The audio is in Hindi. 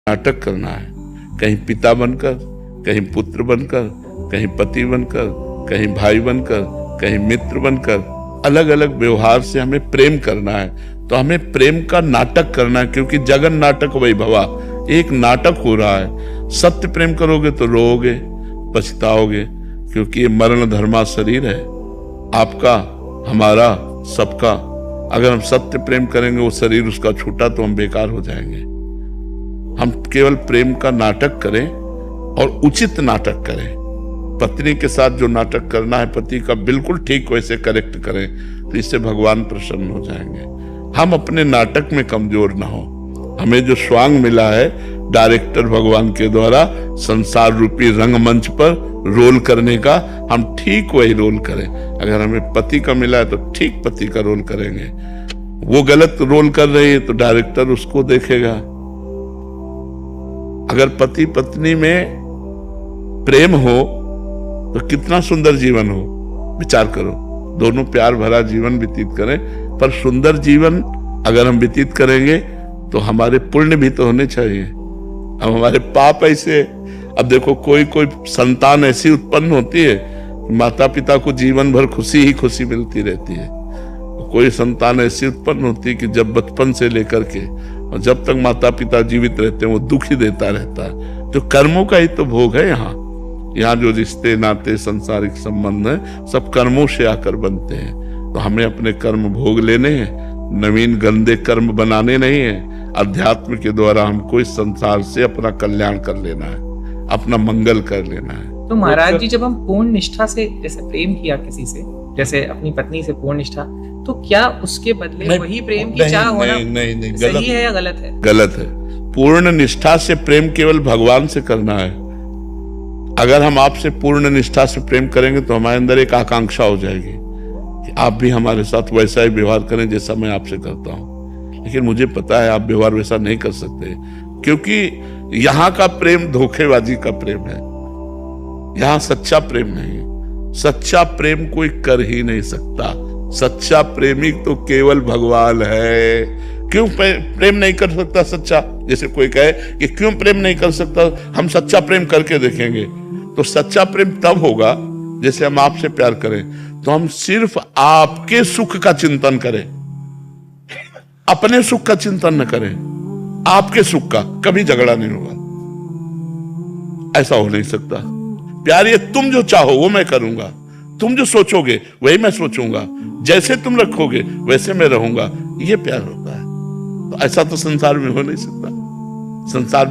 नाटक करना है, कहीं पिता बनकर, कहीं पुत्र बनकर, कहीं पति बनकर, कहीं भाई बनकर, कहीं मित्र बनकर, अलग अलग व्यवहार से हमें प्रेम करना है। तो हमें प्रेम का नाटक करना है, क्योंकि जगन नाटक वैभवा, एक नाटक हो रहा है। सत्य प्रेम करोगे तो रोओगे, पछताओगे, क्योंकि ये मरण धर्मा शरीर है, आपका, हमारा, सबका। अगर हम सत्य प्रेम करेंगे, वो शरीर उसका छूटा तो हम बेकार हो जाएंगे। हम केवल प्रेम का नाटक करें और उचित नाटक करें। पत्नी के साथ जो नाटक करना है पति का, बिल्कुल ठीक वैसे करेक्ट करें, तो इससे भगवान प्रसन्न हो जाएंगे। हम अपने नाटक में कमजोर ना हो। हमें जो स्वांग मिला है डायरेक्टर भगवान के द्वारा संसार रूपी रंगमंच पर रोल करने का, हम ठीक वही रोल करें। अगर हमें पति का मिला है तो ठीक पति का रोल करेंगे। वो गलत रोल कर रही है तो डायरेक्टर उसको देखेगा। अगर पति पत्नी में प्रेम हो तो कितना सुंदर जीवन हो, विचार करो। दोनों प्यार भरा जीवन व्यतीत करें, पर सुंदर जीवन अगर हम व्यतीत करेंगे तो हमारे पुण्य भी तो होने चाहिए। अब हमारे पाप ऐसे, अब देखो कोई कोई संतान ऐसी उत्पन्न होती है, माता पिता को जीवन भर खुशी ही खुशी मिलती रहती है। कोई संतान ऐसी उत्पन्न होती है कि जब बचपन से लेकर के और जब तक माता पिता जीवित रहते हैं वो दुख ही देता रहता है। तो कर्मों का ही तो भोग है। यहाँ जो रिश्ते नाते सांसारिक संबंध है, सब कर्मों से आकर बनते हैं। तो हमें अपने कर्म भोग लेने हैं, नवीन गंदे कर्म बनाने नहीं है। अध्यात्म के द्वारा हमको इस संसार से अपना कल्याण कर लेना है, अपना मंगल कर लेना है। तो महाराज जी, जब हम पूर्ण निष्ठा से जैसे प्रेम किया किसी से, जैसे अपनी पत्नी से पूर्ण निष्ठा, तो क्या उसके बदले वही प्रेम की चाह होना नहीं, सही है या गलत है? गलत है। पूर्ण निष्ठा से प्रेम केवल भगवान से करना है। अगर हम आपसे पूर्ण निष्ठा से प्रेम करेंगे तो हमारे अंदर एक आकांक्षा हो जाएगी कि आप भी हमारे साथ वैसा ही व्यवहार करें जैसा मैं आपसे करता हूं। लेकिन मुझे पता है आप व्यवहार वैसा नहीं कर सकते, क्योंकि यहाँ का प्रेम धोखेबाजी का प्रेम है। यहाँ सच्चा प्रेम नहीं। सच्चा प्रेम कोई कर ही नहीं सकता। सच्चा प्रेमी तो केवल भगवान है। क्यों प्रेम नहीं कर सकता सच्चा? जैसे कोई कहे कि क्यों प्रेम नहीं कर सकता, हम सच्चा प्रेम करके देखेंगे। तो सच्चा प्रेम तब होगा जैसे हम आपसे प्यार करें तो हम सिर्फ आपके सुख का चिंतन करें, अपने सुख का चिंतन न करें। आपके सुख का कभी झगड़ा नहीं होगा। ऐसा हो नहीं सकता। प्यार ये तुम जो चाहो वो मैं करूंगा, तुम जो सोचोगे वही मैं सोचूंगा, जैसे तुम रखोगे वैसे मैं रहूंगा, ये प्यार होता है। तो ऐसा तो संसार में हो नहीं सकता। संसार